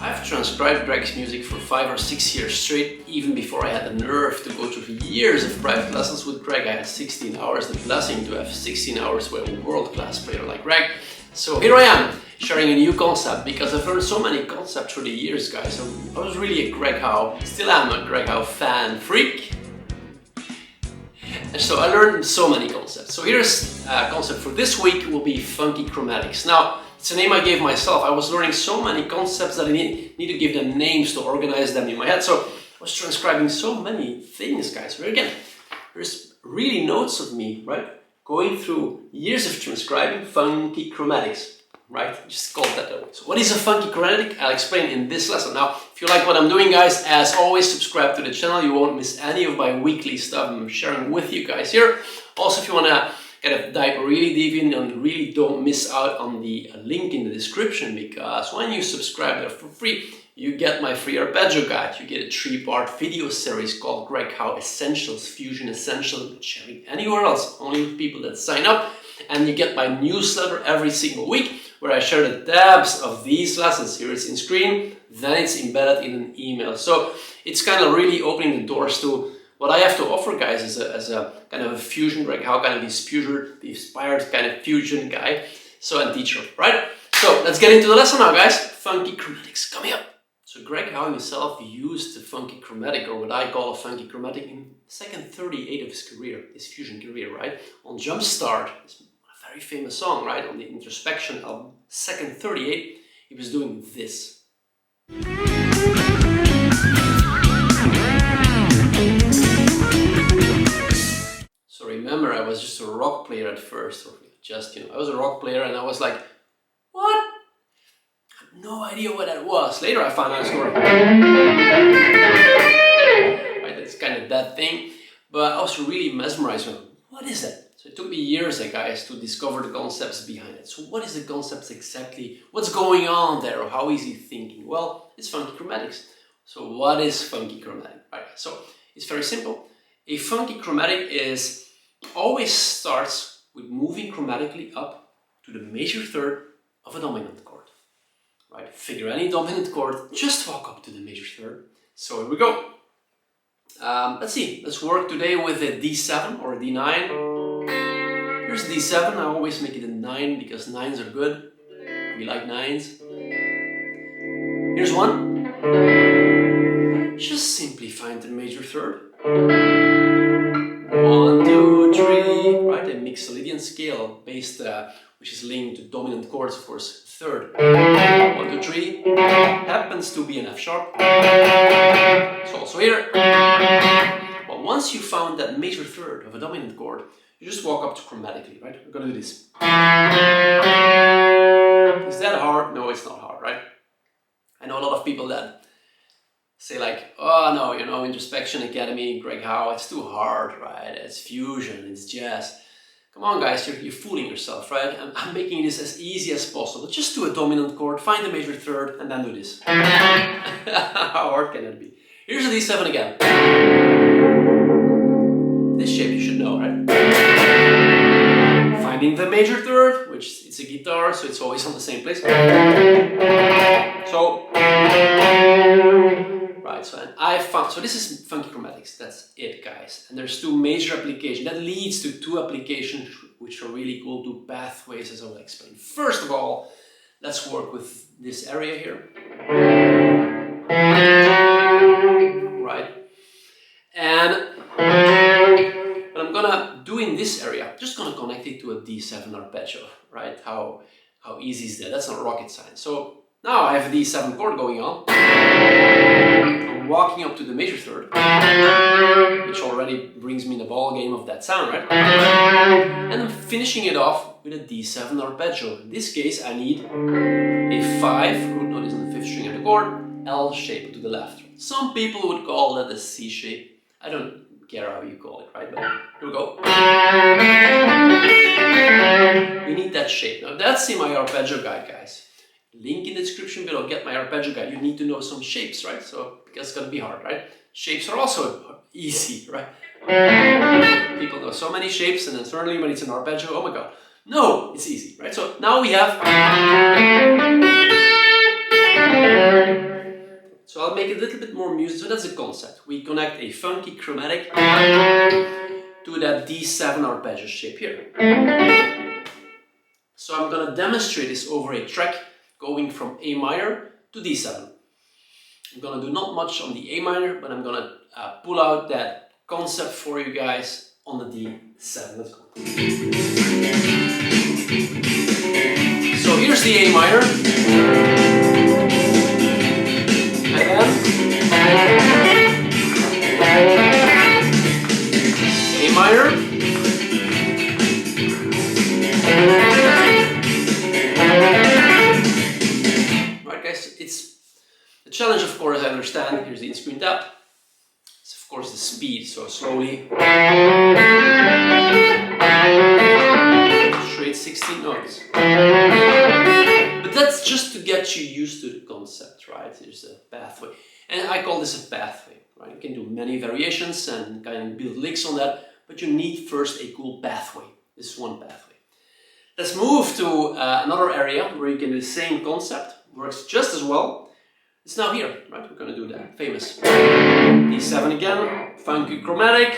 I've transcribed Greg's music for 5 or 6 years straight, even before I had the nerve to go through years of private lessons with Greg. I had 16 hours, the blessing to have 16 hours with a world-class player like Greg. So here I am, sharing a new concept, because I've learned so many concepts through the years, guys. So I was really a Greg Howe, still am a Greg Howe fan freak. And so I learned so many concepts. So here's a concept for this week, will be funky chromatics. Now, it's a name I gave myself. I was learning so many concepts that I need to give them names to organize them in my head. So I was transcribing so many things, guys. But again, there's really notes of me, right? Going through years of transcribing funky chromatics, right? Just call that that way. So what is a funky chromatic? I'll explain in this lesson. Now, if you like what I'm doing, guys, as always, subscribe to the channel. You won't miss any of my weekly stuff I'm sharing with you guys here. Also, if you want to kind of dive really deep in and really don't miss out on the link in the description, because when you subscribe there for free, you get my free arpeggio guide. You get a 3-part video series called Greg Howe Essentials, Fusion Essentials, sharing anywhere else, only with people that sign up. And you get my newsletter every single week, where I share the tabs of these lessons. Here it's in screen, then it's embedded in an email. So it's kind of really opening the doors to what I have to offer, guys, as a kind of a fusion, Greg Howe, kind of inspired kind of fusion guy, so and teacher, right? So let's get into the lesson now, guys. Funky chromatics coming up. So Greg Howe himself used the funky chromatic, or what I call a funky chromatic, in the second 38 of his career, his fusion career, right? On Jumpstart, it's a very famous song, right? On the Introspection album, second 38, he was doing this. So remember, I was just a rock player at first, or just, I was a rock player, and I was like, what? I had no idea what that was. Later I found out it's right, that's kind of that thing, but I was really mesmerized with, what is that? So it took me years, guys, to discover the concepts behind it. So what is the concepts exactly? What's going on there? Or how is he thinking? Well, it's funky chromatics. So what is funky chromatic? Right, so it's very simple. A funky chromatic always starts with moving chromatically up to the major third of a dominant chord. Right? Figure any dominant chord, just walk up to the major third. So here we go. Let's see, let's work today with a D7 or a D9. Here's D7, I always make it a 9 because 9s are good. We like 9s. Here's one. Just simply find the major third. 1, 2, 3, right? A Mixolydian scale based, which is linked to dominant chords, of course, third. 1, 2, 3 happens to be an F sharp. It's also here. But once you found that major third of a dominant chord, you just walk up to chromatically, right? We're gonna do this. Is that hard? No, it's not hard, right? I know a lot of people that say like, oh no, Introspection Academy, Greg Howe, it's too hard, right? It's fusion, it's jazz. Come on, guys, you're fooling yourself, right? I'm making this as easy as possible. Just do a dominant chord, find the major third, and then do this. How hard can it be? Here's a D7 again. This shape you should know, right? Finding the major third, which it's a guitar, so it's always on the same place. So, right, so this is funky chromatics, that's it, guys. And there's 2 major applications. That leads to 2 applications which are really cool, 2 pathways, as I will explain. First of all, let's work with this area here. Right? And what I'm gonna do in this area, I'm just gonna connect it to a D7 arpeggio, right? How easy is that? That's not rocket science. So now I have a D7 chord going on. I'm walking up to the major third, which already brings me in the ball game of that sound, right? And I'm finishing it off with a D7 arpeggio. In this case, I need a 5, root note is on the 5th string of the chord, L shape to the left. Some people would call that a C shape. I don't care how you call it, right? But here we go. We need that shape. Now that's in my arpeggio guide, guys. Link in the description below, get my arpeggio guide. You need to know some shapes, right? So, because it's gonna be hard, right? Shapes are also easy, right? People know so many shapes, and then suddenly when it's an arpeggio, oh my god. No, it's easy, right? So now we have So I'll make it a little bit more music. So that's the concept. We connect a funky chromatic to that D7 arpeggio shape here. So I'm going to demonstrate this over a track going from A minor to D7. I'm going to do not much on the A minor, but I'm going to pull out that concept for you guys on the D7. Let's go. So here's the A minor. And then A minor. Right guys, it's the challenge, of course, I understand. Here's the in-screen tab. It's of course the speed, so slowly. Straight 16 notes. But that's just to get you used to the concept, right? There's a pathway. And I call this a pathway, right? You can do many variations and kind of build licks on that, but you need first a cool pathway. This is one pathway. Let's move to another area where you can do the same concept. Works just as well. It's now here, right? We're going to do that famous D7 again, funky chromatic.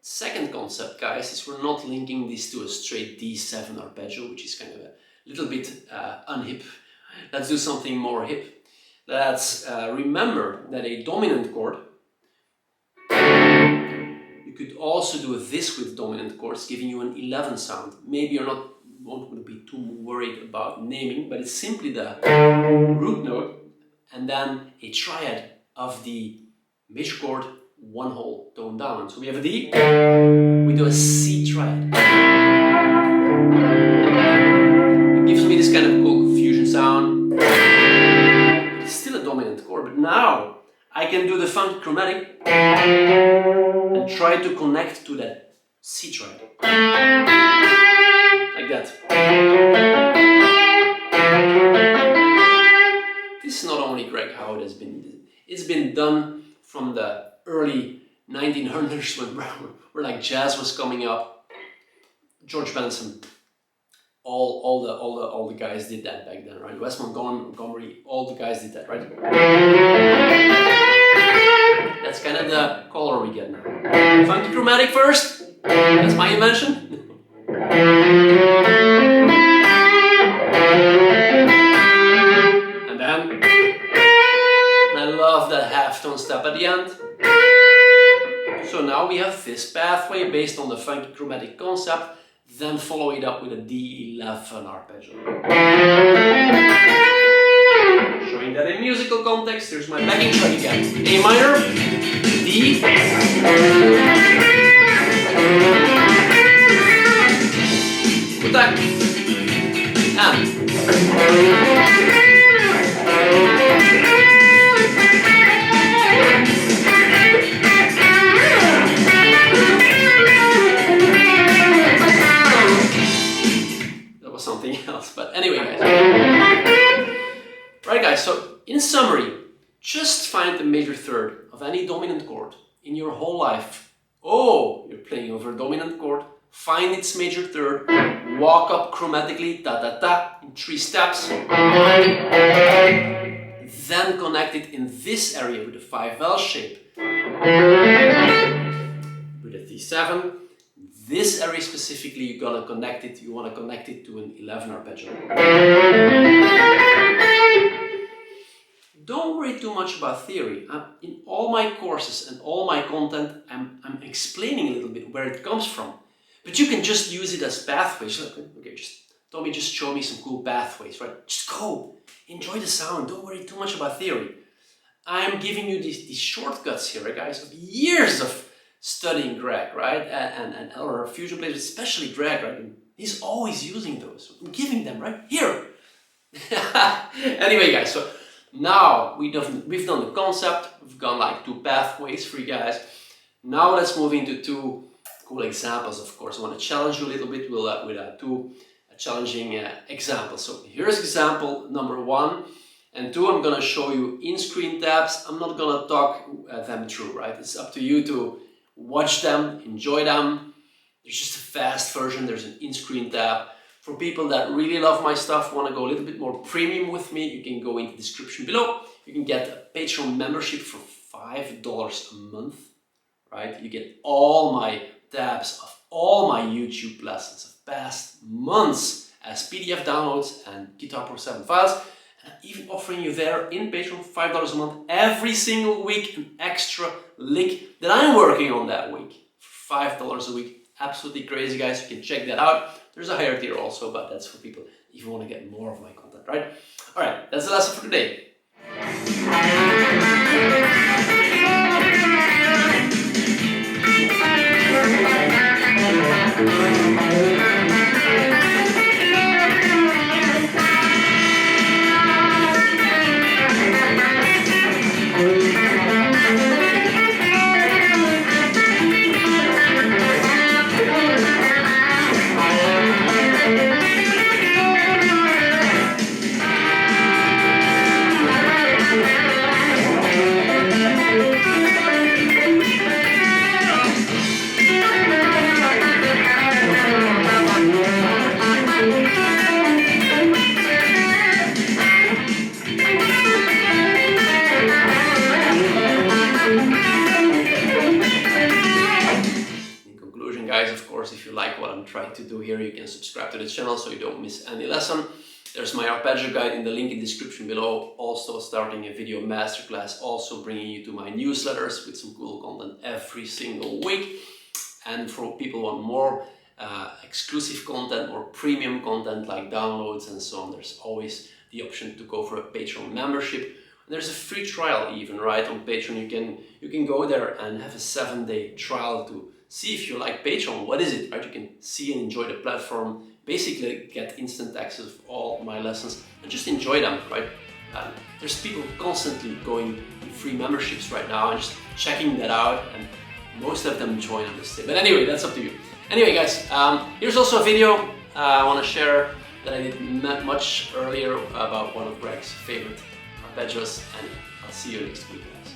Second concept, guys, is we're not linking this to a straight D7 arpeggio, which is kind of a little bit unhip. Let's do something more hip. Let's remember that a dominant chord, you could also do this with dominant chords, giving you an 11 sound. Maybe you're not won't be too worried about naming, but it's simply the root note and then a triad of the major chord, one whole tone down. So we have a D, we do a C triad. It gives me this kind of cool fusion sound. It's still a dominant chord, but now I can do the funky chromatic and try to connect to that C triad. Like that. This is not only Greg Howe that's it's been done from the early 1900s where like jazz was coming up. George Benson, all the guys did that back then, right? Wes Montgomery, all the guys did that, right? That's kind of the color we get now. Funky chromatic first. That's my invention. And then I love that half tone step at the end. So now we have this pathway based on the funky chromatic concept, then follow it up with a D11 arpeggio. Showing that in musical context, here's my backing track again. A minor, D, attack, and that was something else, but anyway guys. Right guys, so in summary, just find the major third of any dominant chord in your whole life. Oh, you're playing over a dominant chord. Find its major third, walk up chromatically, ta-ta-ta, in 3 steps. Then connect it in this area with a 5L shape. With a D7. This area specifically, you want to connect it to an 11 arpeggio. Don't worry too much about theory. In all my courses and all my content, I'm explaining a little bit where it comes from. But you can just use it as pathways. Okay, Tommy, just show me some cool pathways, right? Just go, enjoy the sound. Don't worry too much about theory. I'm giving you these shortcuts here, right, guys, of years of studying Greg, right? And other fusion players, especially Greg, right? And he's always using those. I'm giving them right here. Anyway, guys, so now we've done the concept. We've gone like 2 pathways for you guys. Now let's move into 2 cool examples. Of course, I want to challenge you a little bit with 2 challenging examples. So here's example number 1 and 2. I'm going to show you in-screen tabs. I'm not going to talk them through, right? It's up to you to watch them, enjoy them. There's just a fast version. There's an in-screen tab. For people that really love my stuff, want to go a little bit more premium with me, you can go in the description below. You can get a Patreon membership for $5 a month, right? You get all my tabs of all my YouTube lessons of past months as PDF downloads and Guitar Pro 7 files. And I'm even offering you there in Patreon $5 a month every single week an extra lick that I'm working on that week for $5 a week. Absolutely crazy, guys. You can check that out. There's a higher tier also, but that's for people if you want to get more of my content, right? All right, that's the lesson for today. Guys, of course, if you like what I'm trying to do here, you can subscribe to the channel so you don't miss any lesson. There's my arpeggio guide in the link in the description below. Also starting a video masterclass, also bringing you to my newsletters with some cool content every single week. And for people who want more exclusive content or premium content like downloads and so on, there's always the option to go for a Patreon membership. There's a free trial even, right? On Patreon you can go there and have a 7-day trial to see if you like Patreon. What is it, right? You can see and enjoy the platform, basically get instant access of all my lessons and just enjoy them, right? There's people constantly going in free memberships right now and just checking that out, and most of them join on this day. But anyway, that's up to you. Anyway, guys, here's also a video I want to share that I did much earlier about one of Greg's favorite arpeggios, and I'll see you next week, guys.